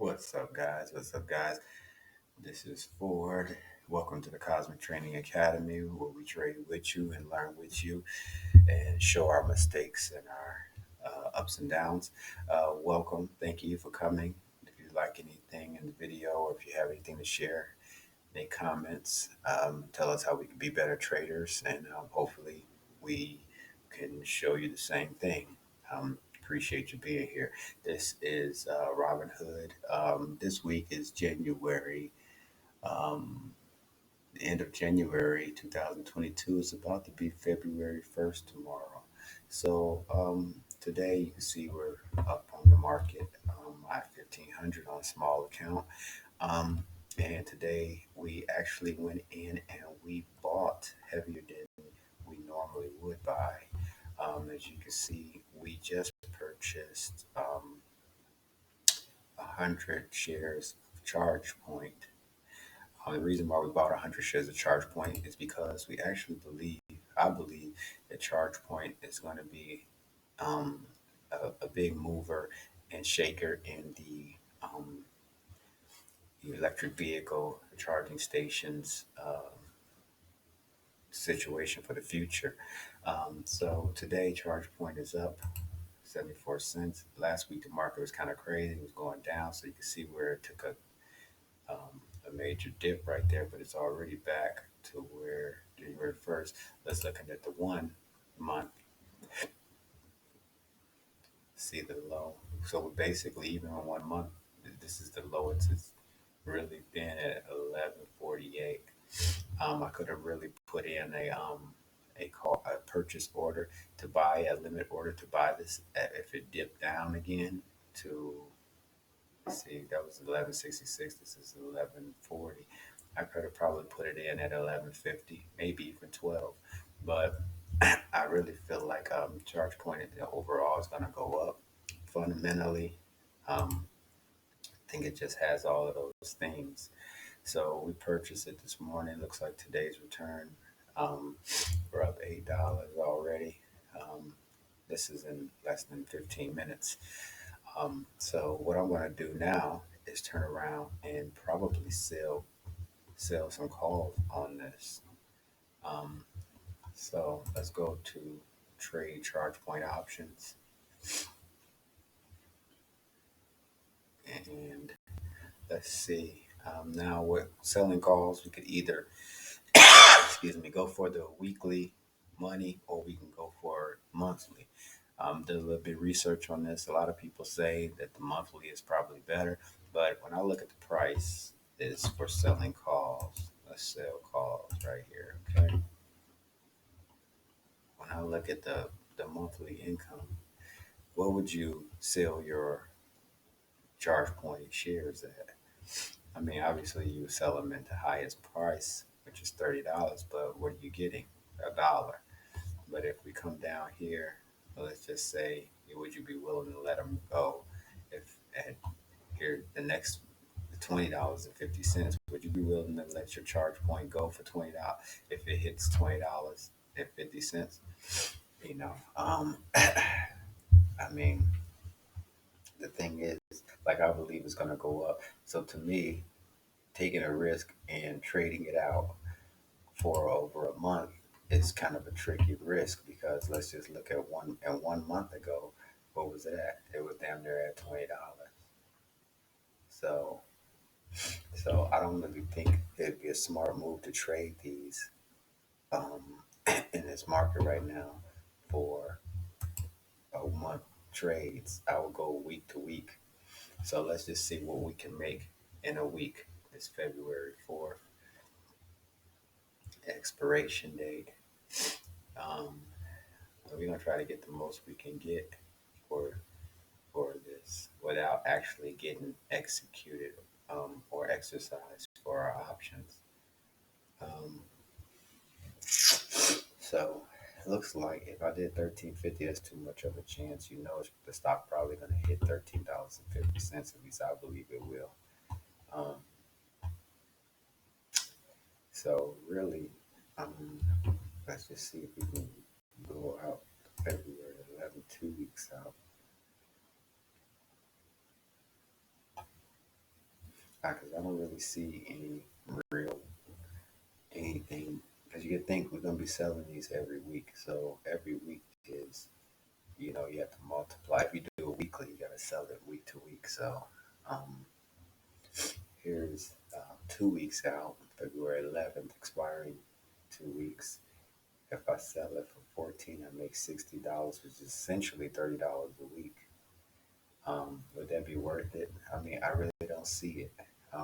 What's up, guys? What's up, guys? This is Ford. Welcome to the Cosmic Training Academy, where we trade with you and learn with you and show our mistakes and our ups and downs. Welcome. Thank you for coming. If you like anything in the video or if you have anything to share, any comments, tell us how we can be better traders, and hopefully we can show you the same thing. Appreciate you being here. This is Robin Hood. This week is January. Um, the end of January 2022 is about to be February 1st tomorrow. So today you can see we're up on the market at 1500 on a small account. Um, and today we actually went in and we bought heavier than we normally would buy. As you can see, we just purchased 100 shares of Charge Point. The reason why we bought 100 shares of Charge Point is because we actually I believe that Charge Point is going to be um, a big mover and shaker in the electric vehicle charging stations situation for the future. So today, Charge Point is up 74 cents. Last week, the market was kind of crazy. It was going down. So you can see where it took a major dip right there, but it's already back to where January 1st. Let's look at the 1 month, see the low. So basically, even in 1 month, this is the lowest it's really been at 1148. I could have really put in a purchase order to buy a limit order to buy this if it dipped down again to see that was 1166. This is 1140. I could have probably put it in at 1150, maybe even 12. But I really feel like charge point overall is going to go up fundamentally. I think it just has all of those things. So we purchased it this morning. Looks like today's return. Um, we're up $8 already. Um, this is in less than 15 minutes. So what I'm going to do now is turn around and probably sell some calls on this. Um, so let's go to trade charge point options, and let's see. Now with selling calls, we could either excuse me, go for the weekly money or we can go for monthly. Did a little bit of research on this. A lot of people say that the monthly is probably better, but when I look at the price, is for selling calls. Let's sell calls right here. Okay. When I look at the monthly income, what would you sell your charge point shares at? I mean, obviously you sell them at the highest price, which is $30, but what are you getting? $1. But if we come down here, let's just say, would you be willing to let them go? If at here the next $20.50, would you be willing to let your charge point go for $20 if it hits $20.50? You know, I mean, the thing is, like I believe it's gonna go up. So to me, taking a risk and trading it out for over a month is kind of a tricky risk because let's just look at 1 month ago, what was it at? It was damn near at $20. So I don't really think it'd be a smart move to trade these um, in this market right now for a month trades. I would go week to week. So let's just see what we can make in a week. It's February 4th, expiration date. Um, So we're gonna try to get the most we can get for this without actually getting executed or exercised for our options. Um, so it looks like if I did 1350, that's too much of a chance. You know, the stock probably gonna hit $13.50. At least I believe it will. Um, so really, um, let's just see if we can go out February 11, 2 weeks out. because I don't really see any real anything. Because you could think we're gonna be selling these every week, so every week is, you have to multiply. If you do it weekly, you gotta sell it week to week. So um, here's 2 weeks out, February 11th, expiring 2 weeks. If I sell it for 14, I make $60, which is essentially $30 a week. Would that be worth it? I mean, I really don't see it,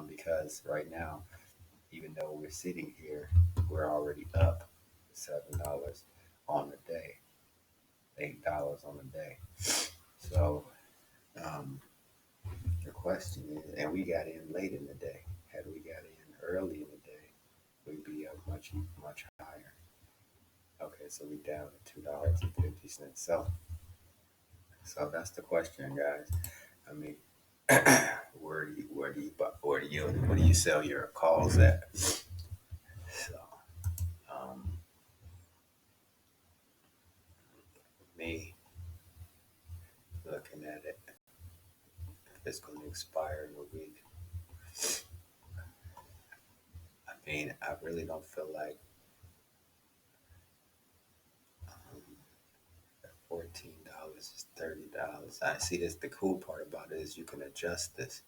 because right now, even though we're sitting here, we're already up $7 on the day, $8 on the day. So um, the question is, and we got in late in the day. Had we got in early in the day, we'd be up much much higher. Okay, so we down to $2.50. So that's the question, guys. I mean, where do you sell your calls at? So um, me looking at it, if it's going to expire in a week, I mean, I really don't feel like um, $14 is $30. I see this. The cool part about it is you can adjust this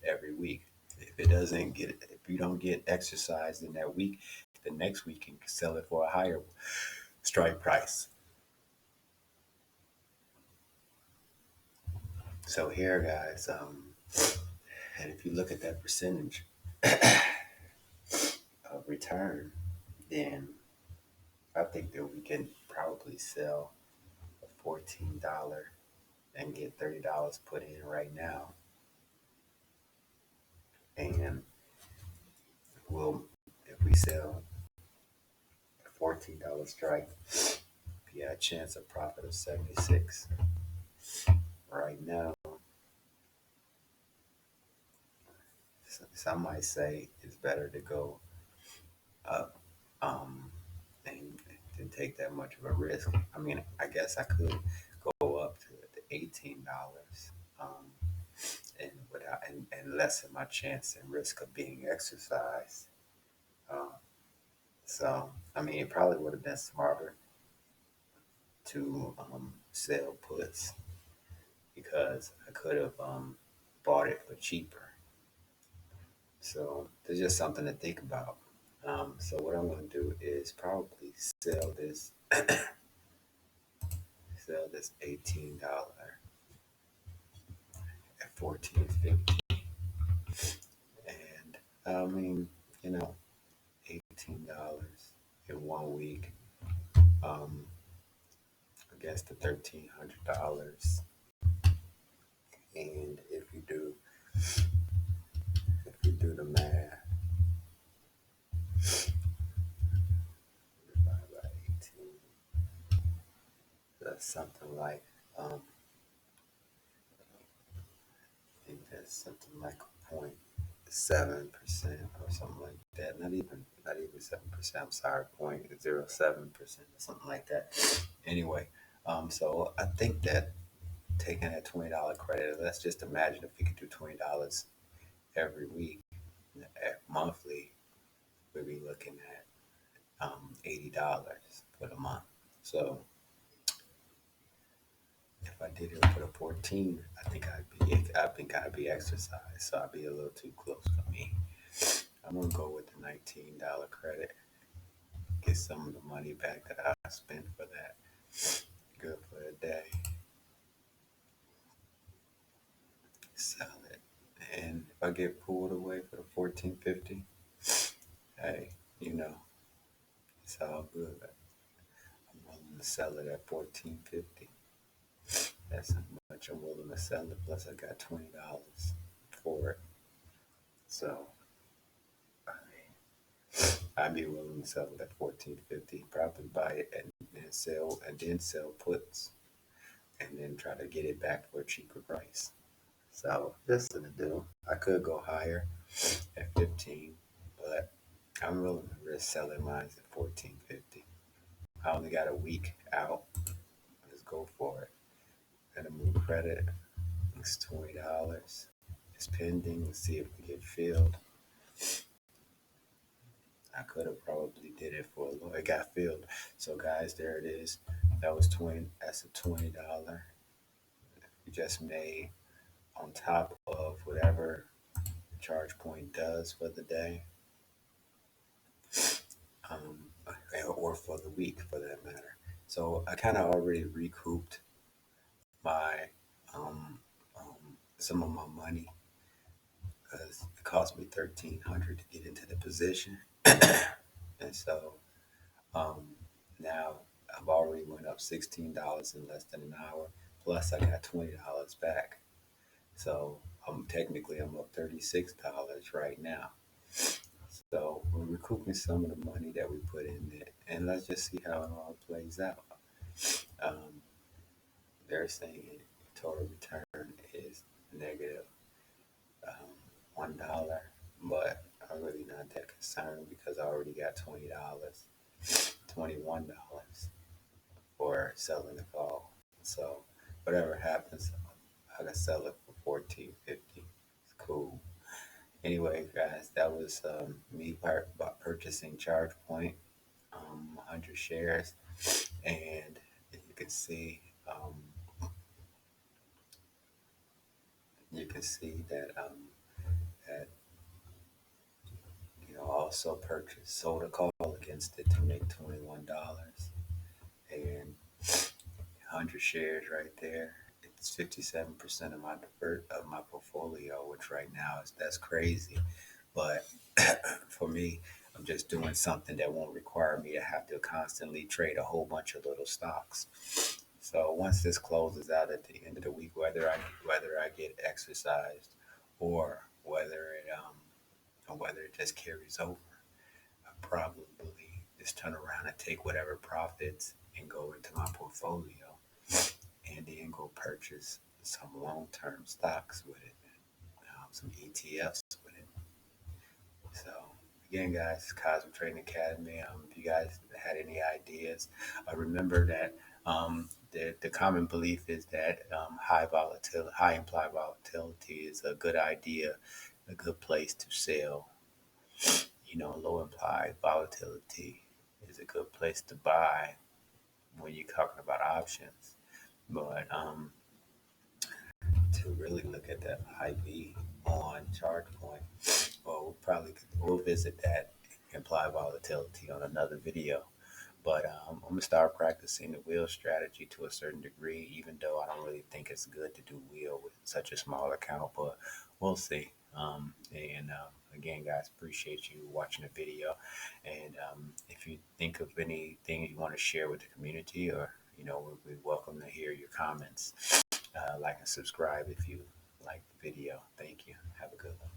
every week. If you don't get exercised in that week, the next week you can sell it for a higher strike price. So here, guys, and if you look at that percentage of return, then I think that we can probably sell a $14 and get $30 put in right now, and we'll if we sell a $14 strike, we got a chance of profit of 76. Right now, some might say it's better to go up, um, and to take that much of a risk. I mean, I guess I could go up to the $18, and and lessen my chance and risk of being exercised. Um, so I mean, it probably would have been smarter to sell puts, because I could have bought it for cheaper. So there's just something to think about. So what I'm going to do is probably sell this $18 at 14.50, and I mean, you know, $18 in 1 week. Um, I guess the $1,300, and if you do the math, divided by 18, that's something like I think that's something like 0.7% or something like that. Not even 7%. I'm sorry, 0.07% or something like that. Anyway, so I think that taking that $20 credit, let's just imagine if we could do $20 every week, monthly, we'd be looking at $80 for the month. So if I did it for the 14, I think I'd be exercised, so I'd be a little too close for me. I'm gonna go with the $19 credit, get some of the money back that I spent for that. Good for a day, sell it, and if I get pulled away for the 14.50, hey, you know, it's all good. I'm willing to sell it at 14.50. That's how much I'm willing to sell it. Plus, I got $20 for it. So I'd be willing to sell it at 14.50. Probably buy it and then sell puts, and then try to get it back for a cheaper price. So just to do. I could go higher at 15, but I'm willing to risk selling mine at 14.50. I only got a week out. Let's go for it. And a move credit. It's $20. It's pending. Let's see if we get filled. I could have probably did it for a little. It got filled. So guys, there it is. That was 20. That's a $20 we just made on top of whatever charge point does for the day, um, or for the week for that matter. So I kind of already recouped my um, some of my money because it cost me 1,300 to get into the position, and so um, now I've already went up $16 in less than an hour. Plus I got $20 back. So I'm up $36 right now. So we're recouping some of the money that we put in there, and let's just see how it all plays out. Um, they're saying total return is negative um, $1, but I'm really not that concerned because I already got $20, $21 for selling the call. So whatever happens, I can sell it for 14.50. It's cool. Anyway, guys, that was me purchasing ChargePoint, 100 shares, and you can see that also purchased sold a call against it to make $21 and 100 shares right there. It's 57% of my portfolio, which right now is that's crazy. But for me, I'm just doing something that won't require me to have to constantly trade a whole bunch of little stocks. So once this closes out at the end of the week, whether I get exercised or whether it just carries over, I probably just turn around and take whatever profits and go into my portfolio and then go purchase some long-term stocks with it, some ETFs with it. So again, guys, Cosmic Trading Academy. If you guys had any ideas, remember that the common belief is that high implied volatility is a good idea, a good place to sell. Low implied volatility is a good place to buy when you're talking about options. But to really look at the IV on ChargePoint, well, we'll visit that implied volatility on another video. But I'm gonna start practicing the wheel strategy to a certain degree, even though I don't really think it's good to do wheel with such a small account. But we'll see. And again, guys, appreciate you watching the video. And if you think of anything you want to share with the community, or we welcome to hear your comments. Like and subscribe if you like the video. Thank you. Have a good one.